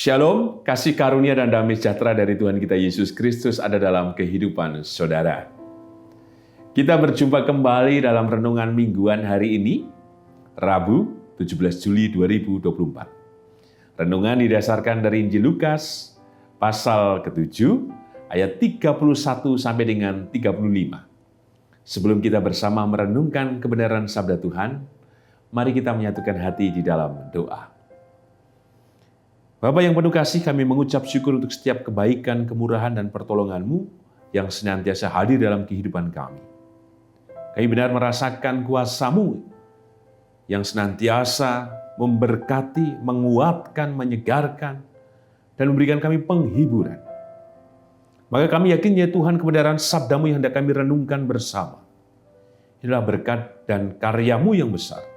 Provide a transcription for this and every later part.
Shalom, kasih karunia dan damai sejahtera dari Tuhan kita Yesus Kristus ada dalam kehidupan saudara. Kita berjumpa kembali dalam renungan mingguan hari ini, Rabu 17 Juli 2024. Renungan didasarkan dari Injil Lukas, pasal ke-7, ayat 31 sampai dengan 35. Sebelum kita bersama merenungkan kebenaran sabda Tuhan, mari kita menyatukan hati di dalam doa. Bapa yang penuh kasih, kami mengucap syukur untuk setiap kebaikan, kemurahan, dan pertolongan-Mu yang senantiasa hadir dalam kehidupan kami. Kami benar merasakan kuasa-Mu yang senantiasa memberkati, menguatkan, menyegarkan, dan memberikan kami penghiburan. Maka kami yakin ya Tuhan, kebenaran sabda-Mu yang hendak kami renungkan bersama. Inilah berkat dan karya-Mu yang besar,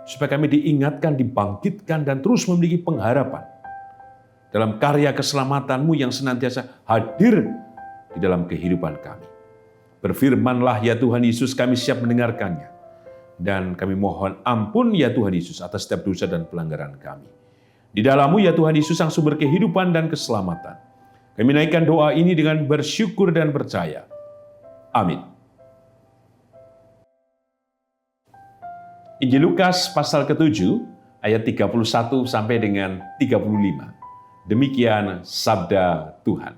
supaya kami diingatkan, dibangkitkan, dan terus memiliki pengharapan dalam karya keselamatan-Mu yang senantiasa hadir di dalam kehidupan kami. Berfirman-Lah ya Tuhan Yesus, kami siap mendengarkannya. Dan kami mohon ampun ya Tuhan Yesus atas setiap dosa dan pelanggaran kami. Di dalam-Mu ya Tuhan Yesus sang sumber kehidupan dan keselamatan. Kami naikkan doa ini dengan bersyukur dan percaya. Amin. Injil Lukas pasal ke-7 ayat 31 sampai dengan 35. Demikian sabda Tuhan.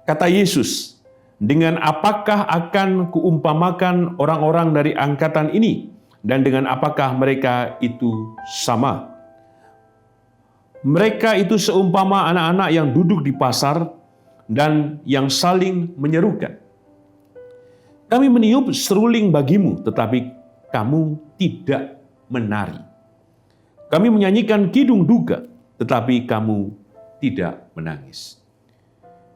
Kata Yesus, dengan apakah akan kuumpamakan orang-orang dari angkatan ini? Dan dengan apakah mereka itu sama? Mereka itu seumpama anak-anak yang duduk di pasar dan yang saling menyerukan. Kami meniup seruling bagimu, tetapi kamu tidak menari. Kami menyanyikan kidung duka, tetapi kamu tidak menangis.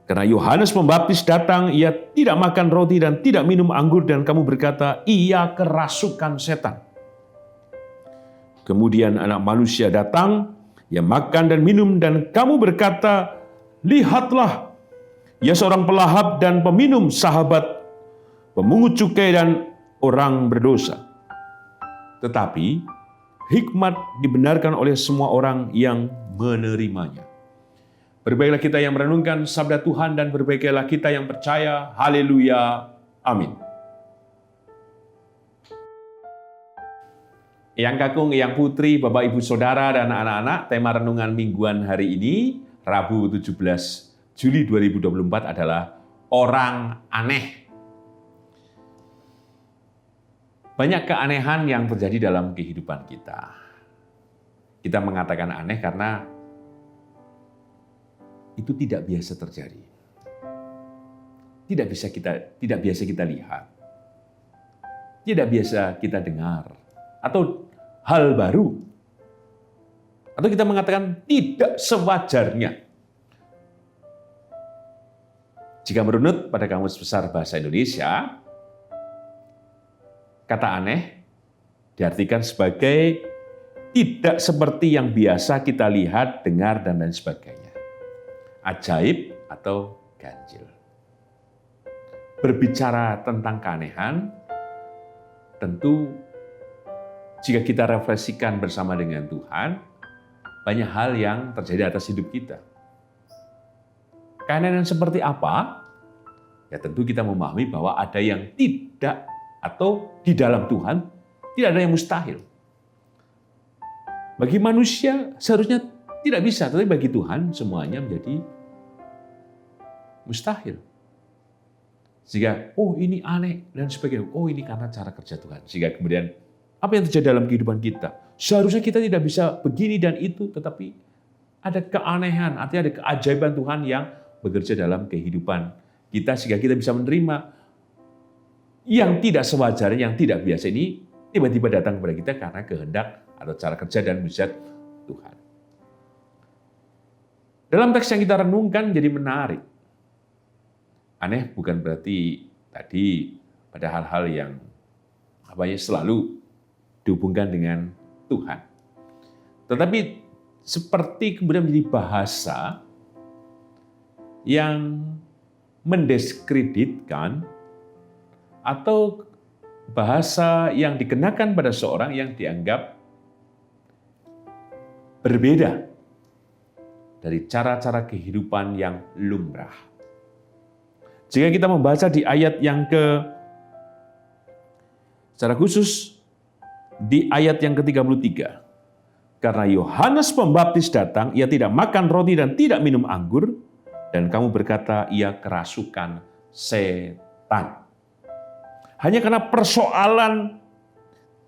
Karena Yohanes Pembaptis datang, ia tidak makan roti dan tidak minum anggur, dan kamu berkata, ia kerasukan setan. Kemudian Anak Manusia datang, ia makan dan minum, dan kamu berkata, lihatlah, ia seorang pelahap dan peminum, sahabat pemungut cukai dan orang berdosa. Tetapi hikmat dibenarkan oleh semua orang yang menerimanya. Berbaiklah kita yang merenungkan sabda Tuhan dan berbaiklah kita yang percaya. Haleluya. Amin. Eyang kakung, eyang putri, Bapak Ibu Saudara dan anak-anak, tema renungan mingguan hari ini, Rabu 17 Juli 2024 adalah orang aneh. Banyak keanehan yang terjadi dalam kehidupan kita. Kita mengatakan aneh karena itu tidak biasa terjadi. Tidak biasa kita lihat. Tidak biasa kita dengar. Atau hal baru. Atau kita mengatakan tidak sewajarnya. Jika merunut pada Kamus Besar Bahasa Indonesia, kata aneh diartikan sebagai tidak seperti yang biasa kita lihat, dengar, dan lain sebagainya. Ajaib atau ganjil. Berbicara tentang keanehan, tentu jika kita refleksikan bersama dengan Tuhan, banyak hal yang terjadi atas hidup kita. Keanehan seperti apa? Ya tentu kita memahami bahwa ada yang tidak atau di dalam Tuhan tidak ada yang mustahil. Bagi manusia seharusnya tidak bisa, tapi bagi Tuhan semuanya menjadi mustahil. Sehingga, ini aneh dan sebagainya. Ini karena cara kerja Tuhan. Sehingga kemudian apa yang terjadi dalam kehidupan kita? Seharusnya kita tidak bisa begini dan itu, tetapi ada keanehan, artinya ada keajaiban Tuhan yang bekerja dalam kehidupan kita sehingga kita bisa menerima yang tidak sewajarnya, yang tidak biasa ini tiba-tiba datang kepada kita karena kehendak atau cara kerja dan mujizat Tuhan. Dalam teks yang kita renungkan jadi menarik. Aneh bukan berarti tadi pada hal-hal yang selalu dihubungkan dengan Tuhan. Tetapi seperti kemudian menjadi bahasa yang mendiskreditkan atau bahasa yang dikenakan pada seorang yang dianggap berbeda dari cara-cara kehidupan yang lumrah. Jika kita membaca di ayat yang secara khusus di ayat yang ke-33, karena Yohanes Pembaptis datang, ia tidak makan roti dan tidak minum anggur, dan kamu berkata ia kerasukan setan. Hanya karena persoalan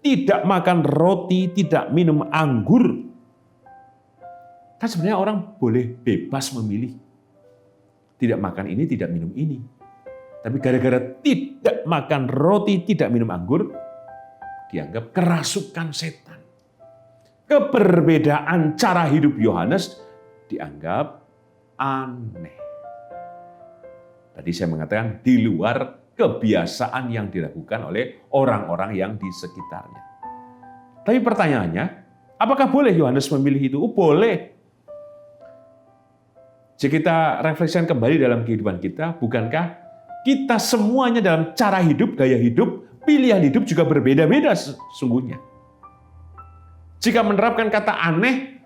tidak makan roti, tidak minum anggur. Kan sebenarnya orang boleh bebas memilih. Tidak makan ini, tidak minum ini. Tapi gara-gara tidak makan roti, tidak minum anggur, dianggap kerasukan setan. Keberbedaan cara hidup Yohanes dianggap aneh. Tadi saya mengatakan di luar kebiasaan yang dilakukan oleh orang-orang yang di sekitarnya. Tapi pertanyaannya, apakah boleh Yohanes memilih itu? Boleh. Jika kita refleksikan kembali dalam kehidupan kita, bukankah kita semuanya dalam cara hidup, gaya hidup, pilihan hidup juga berbeda-beda sesungguhnya. Jika menerapkan kata aneh,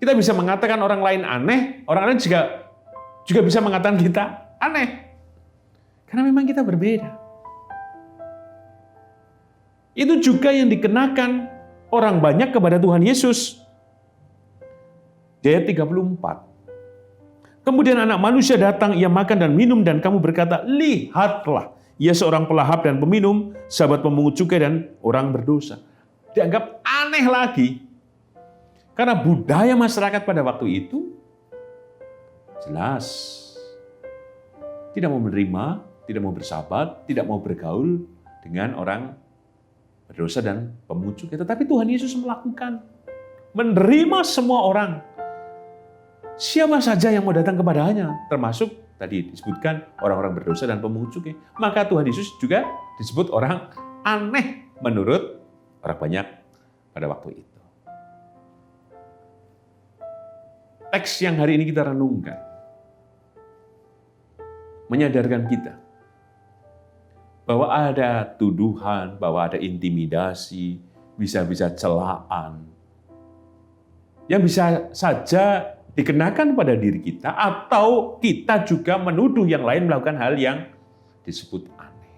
kita bisa mengatakan orang lain aneh, orang lain juga bisa mengatakan kita aneh. Karena memang kita berbeda. Itu juga yang dikenakan orang banyak kepada Tuhan Yesus. Di ayat 34. Kemudian anak manusia datang, ia makan dan minum, dan kamu berkata, lihatlah, ia seorang pelahap dan peminum, sahabat pemungut cukai dan orang berdosa. Dianggap aneh lagi. Karena budaya masyarakat pada waktu itu jelas tidak mau menerima, tidak mau bersahabat, tidak mau bergaul dengan orang berdosa dan pemungut cukai. Tetapi Tuhan Yesus melakukan, menerima semua orang. Siapa saja yang mau datang kepadanya, termasuk tadi disebutkan orang-orang berdosa dan pemungut cukai. Maka Tuhan Yesus juga disebut orang aneh menurut orang banyak pada waktu itu. Teks yang hari ini kita renungkan menyadarkan kita bahwa ada tuduhan, bahwa ada intimidasi, bisa-bisa celaan, yang bisa saja dikenakan pada diri kita, atau kita juga menuduh yang lain melakukan hal yang disebut aneh.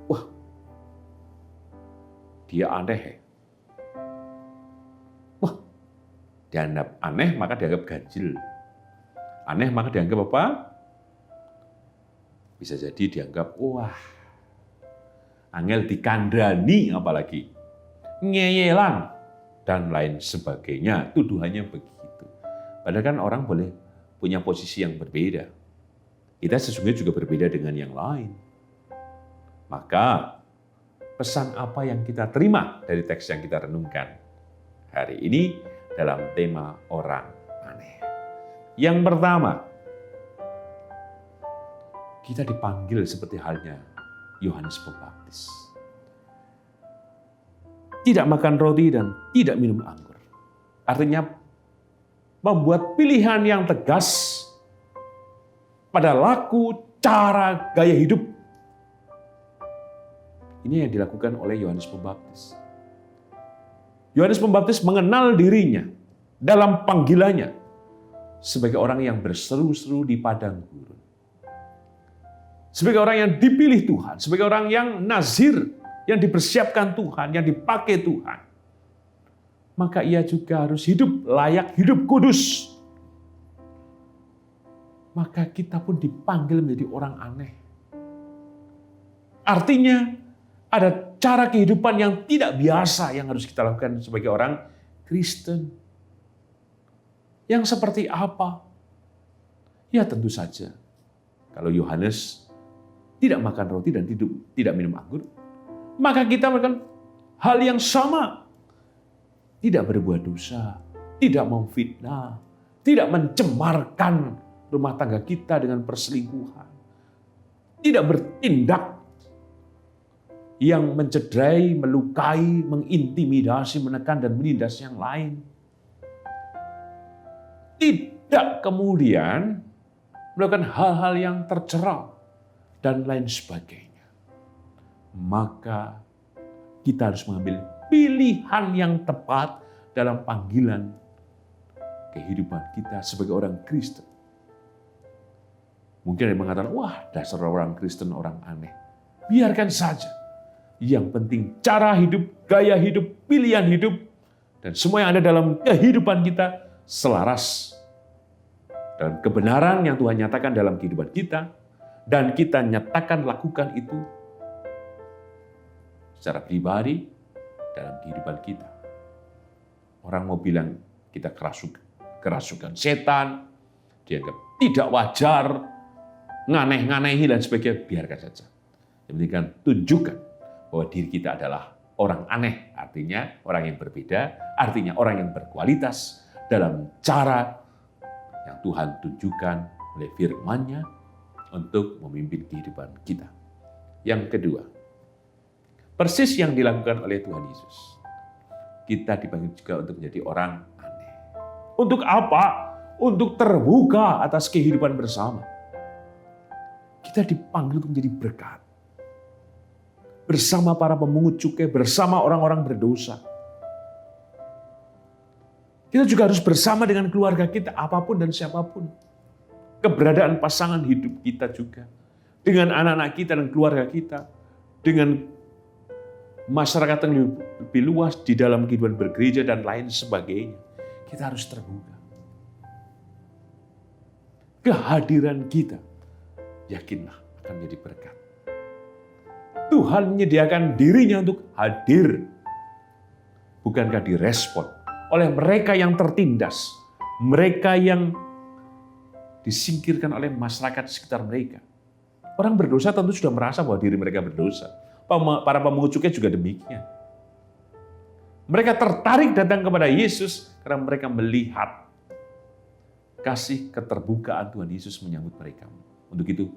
Wah, dia aneh. Wah, dianggap aneh maka dianggap ganjil. Aneh maka dianggap apa? Bisa jadi dianggap, wah, angel dikandani apalagi, ngeyelan, dan lain sebagainya. Tuduhannya begitu. Padahal kan orang boleh punya posisi yang berbeda. Kita sesungguhnya juga berbeda dengan yang lain. Maka pesan apa yang kita terima dari teks yang kita renungkan hari ini dalam tema orang aneh? Yang pertama, kita dipanggil seperti halnya Yohanes Pembaptis. Tidak makan roti dan tidak minum anggur. Artinya membuat pilihan yang tegas pada laku, cara, gaya hidup. Ini yang dilakukan oleh Yohanes Pembaptis. Yohanes Pembaptis mengenal dirinya dalam panggilannya sebagai orang yang berseru-seru di padang gurun. Sebagai orang yang dipilih Tuhan, sebagai orang yang nazir, yang dipersiapkan Tuhan, yang dipakai Tuhan. Maka ia juga harus hidup layak, hidup kudus. Maka kita pun dipanggil menjadi orang aneh. Artinya ada cara kehidupan yang tidak biasa yang harus kita lakukan sebagai orang Kristen. Yang seperti apa? Ya tentu saja. Kalau Yohanes tidak makan roti dan tidak minum anggur, maka kita melakukan hal yang sama. Tidak berbuat dosa, tidak memfitnah, tidak mencemarkan rumah tangga kita dengan perselingkuhan, tidak bertindak yang mencederai, melukai, mengintimidasi, menekan dan menindas yang lain. Tidak kemudian melakukan hal-hal yang tercela dan lain sebagainya. Maka kita harus mengambil pilihan yang tepat dalam panggilan kehidupan kita sebagai orang Kristen. Mungkin ada yang mengatakan, wah dasar orang Kristen orang aneh. Biarkan saja. Yang penting cara hidup, gaya hidup, pilihan hidup, dan semua yang ada dalam kehidupan kita selaras dan kebenaran yang Tuhan nyatakan dalam kehidupan kita, dan kita nyatakan lakukan itu secara pribadi dalam kehidupan kita. Orang mau bilang kita kerasukan setan, dianggap tidak wajar, nganeh-nganehi dan sebagainya, biarkan saja. Yang penting kan tunjukkan bahwa diri kita adalah orang aneh, artinya orang yang berbeda, artinya orang yang berkualitas dalam cara yang Tuhan tunjukkan oleh firman-Nya untuk memimpin kehidupan kita. Yang kedua, persis yang dilakukan oleh Tuhan Yesus. Kita dipanggil juga untuk menjadi orang aneh. Untuk apa? Untuk terbuka atas kehidupan bersama. Kita dipanggil untuk menjadi berkat. Bersama para pemungut cukai, bersama orang-orang berdosa. Kita juga harus bersama dengan keluarga kita, apapun dan siapapun. Keberadaan pasangan hidup kita juga. Dengan anak-anak kita dan keluarga kita. Dengan masyarakat yang lebih luas di dalam kehidupan bergereja dan lain sebagainya. Kita harus terbuka. Kehadiran kita, yakinlah akan menjadi berkat. Tuhan menyediakan dirinya untuk hadir. Bukankah direspon oleh mereka yang tertindas, mereka yang disingkirkan oleh masyarakat sekitar mereka. Orang berdosa tentu sudah merasa bahwa diri mereka berdosa. Para pemungut cukai juga demikian. Mereka tertarik datang kepada Yesus karena mereka melihat kasih keterbukaan Tuhan Yesus menyambut mereka. Untuk itu,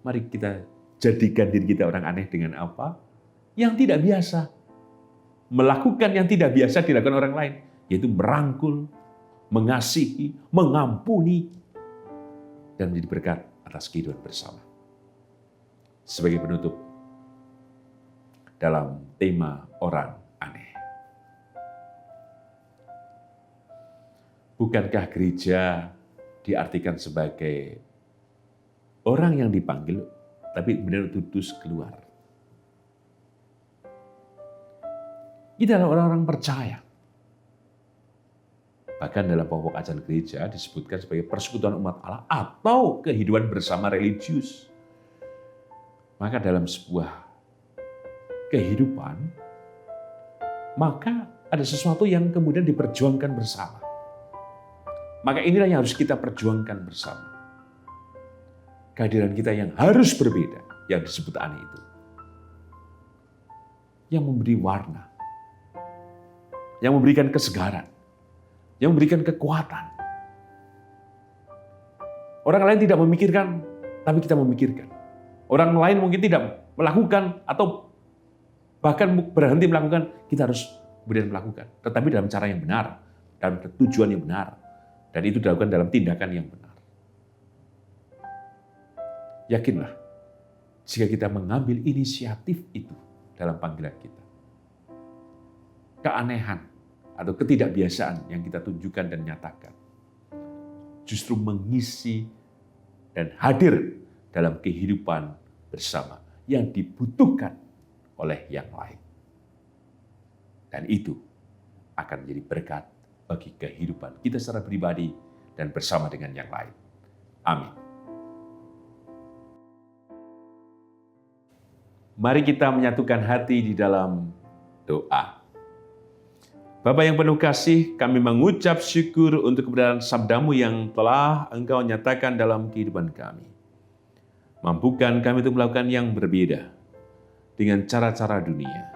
mari kita jadikan diri kita orang aneh dengan apa? Yang tidak biasa. Melakukan yang tidak biasa dilakukan orang lain. Yaitu merangkul, mengasihi, mengampuni, dan menjadi berkat atas kehidupan bersama. Sebagai penutup, dalam tema orang aneh. Bukankah gereja diartikan sebagai orang yang dipanggil, tapi benar tutus keluar. Kita adalah orang-orang percaya. Bahkan dalam pokok ajaran gereja disebutkan sebagai persekutuan umat Allah atau kehidupan bersama religius. Maka dalam sebuah kehidupan, maka ada sesuatu yang kemudian diperjuangkan bersama. Maka inilah yang harus kita perjuangkan bersama. Kehadiran kita yang harus berbeda, yang disebut aneh itu. Yang memberi warna. Yang memberikan kesegaran. Yang memberikan kekuatan. Orang lain tidak memikirkan, tapi kita memikirkan. Orang lain mungkin tidak melakukan atau bahkan berhenti melakukan, kita harus kemudian melakukan. Tetapi dalam cara yang benar, dalam tujuan yang benar. Dan itu dilakukan dalam tindakan yang benar. Yakinlah, jika kita mengambil inisiatif itu dalam panggilan kita. Keanehan atau ketidakbiasaan yang kita tunjukkan dan nyatakan. Justru mengisi dan hadir dalam kehidupan bersama yang dibutuhkan oleh yang lain. Dan itu akan menjadi berkat bagi kehidupan kita secara pribadi dan bersama dengan yang lain. Amin. Mari kita menyatukan hati di dalam doa. Bapa yang penuh kasih, kami mengucap syukur untuk kebenaran sabda-Mu yang telah Engkau nyatakan dalam kehidupan kami. Mampukan kami untuk melakukan yang berbeda dengan cara-cara dunia.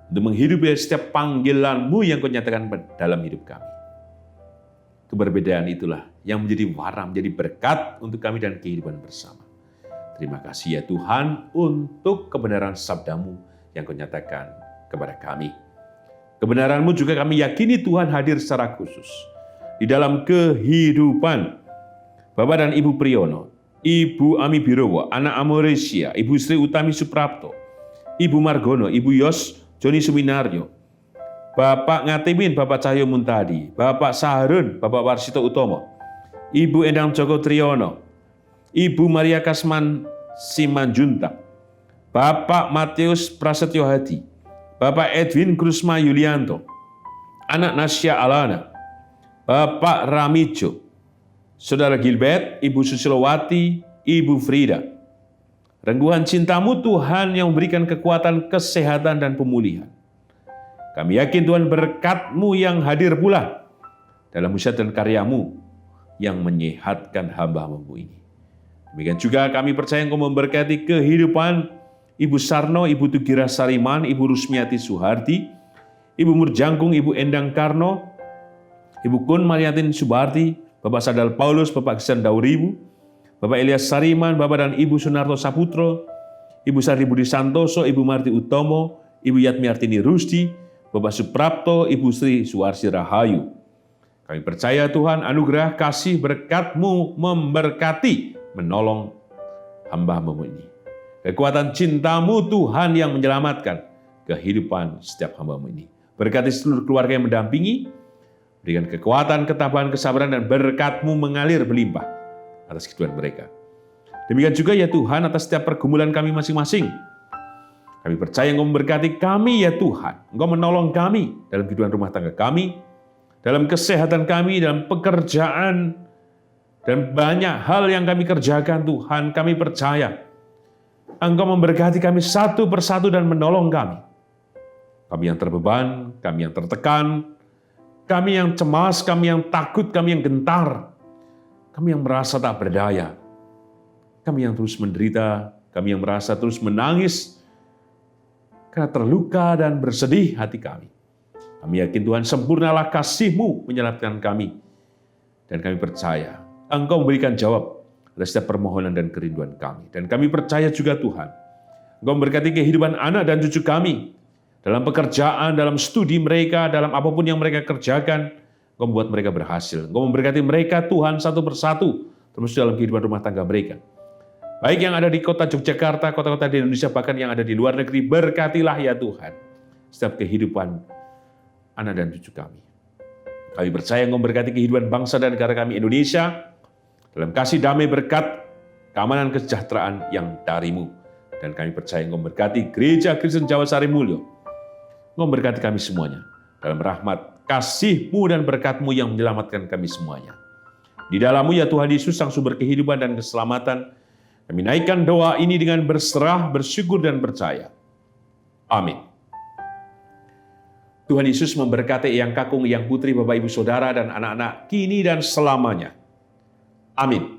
Untuk menghidupi setiap panggilan-Mu yang Kau nyatakan dalam hidup kami. Keberbedaan itulah yang menjadi warna, menjadi berkat untuk kami dan kehidupan bersama. Terima kasih ya Tuhan untuk kebenaran sabda-Mu yang Kau nyatakan kepada kami. Kebenaran-Mu juga kami yakini Tuhan hadir secara khusus di dalam kehidupan Bapak dan Ibu Priyono, Ibu Ami Birowo, anak Amoresia, Ibu Sri Utami Suprapto, Ibu Margono, Ibu Yos Joni Suminaryo, Bapak Ngatimin, Bapak Cahyo Muntadi, Bapak Saharun, Bapak Warsito Utomo, Ibu Endang Joko Triyono, Ibu Maria Kasman Simanjuntak, Bapak Matius Prasetyo Hadi, Bapak Edwin Krusma Yulianto, anak Nasya Alana, Bapak Ramijo, Saudara Gilbert, Ibu Susilowati, Ibu Frida. Rengguhan cinta-Mu Tuhan yang memberikan kekuatan, kesehatan, dan pemulihan. Kami yakin Tuhan berkat-Mu yang hadir pula dalam mujizat dan karya-Mu yang menyehatkan hamba-Mu ini. Demikian juga kami percaya Engkau memberkati kehidupan Ibu Sarno, Ibu Tugira Sariman, Ibu Rusmiati Suhardi, Ibu Murjangkung, Ibu Endang Karno, Ibu Kun Mariatin Subarti, Bapak Sadal Paulus, Bapak Kisan Dauribu, Bapak Elias Sariman, Bapak dan Ibu Sunarto Saputro, Ibu Sari Budi Santoso, Ibu Marti Utomo, Ibu Yatmiartini Rusdi, Bapak Suprapto, Ibu Sri Suarsi Rahayu. Kami percaya Tuhan anugerah kasih berkat-Mu memberkati, menolong hamba-Mu ini. Kekuatan cinta-Mu Tuhan yang menyelamatkan kehidupan setiap hamba-Mu ini. Berkati seluruh keluarga yang mendampingi, berikan kekuatan, ketabahan, kesabaran, dan berkat-Mu mengalir berlimpah atas kehidupan mereka. Demikian juga ya Tuhan atas setiap pergumulan kami masing-masing. Kami percaya Engkau memberkati kami ya Tuhan. Engkau menolong kami dalam kehidupan rumah tangga kami, dalam kesehatan kami, dalam pekerjaan, dan banyak hal yang kami kerjakan Tuhan. Kami percaya Engkau memberkati kami satu persatu dan menolong kami. Kami yang terbeban, kami yang tertekan, kami yang cemas, kami yang takut, kami yang gentar, kami yang merasa tak berdaya, kami yang terus menderita, kami yang merasa terus menangis, karena terluka dan bersedih hati kami. Kami yakin Tuhan sempurnalah kasih-Mu menyelamatkan kami. Dan kami percaya Engkau memberikan jawab atas setiap permohonan dan kerinduan kami. Dan kami percaya juga Tuhan, Engkau memberkati kehidupan anak dan cucu kami. Dalam pekerjaan, dalam studi mereka, dalam apapun yang mereka kerjakan, Engkau membuat mereka berhasil. Engkau memberkati mereka Tuhan satu persatu, termasuk dalam kehidupan rumah tangga mereka. Baik yang ada di kota Yogyakarta, kota-kota di Indonesia, bahkan yang ada di luar negeri, berkatilah ya Tuhan setiap kehidupan anak dan cucu kami. Kami percaya Engkau memberkati kehidupan bangsa dan negara kami Indonesia, dalam kasih damai berkat, keamanan, kesejahteraan yang dari-Mu. Dan kami percaya Engkau memberkati Gereja Kristen Jawa Sari Mulyo. Engkau memberkati kami semuanya, dalam rahmat, kasih-Mu dan berkat-Mu yang menyelamatkan kami semuanya. Di dalam-Mu ya Tuhan Yesus, Sang Sumber kehidupan dan keselamatan, kami naikkan doa ini dengan berserah, bersyukur, dan percaya. Amin. Tuhan Yesus memberkati Eyang Kakung, Eyang Putri, Bapak Ibu Saudara, dan anak-anak kini dan selamanya. Amin.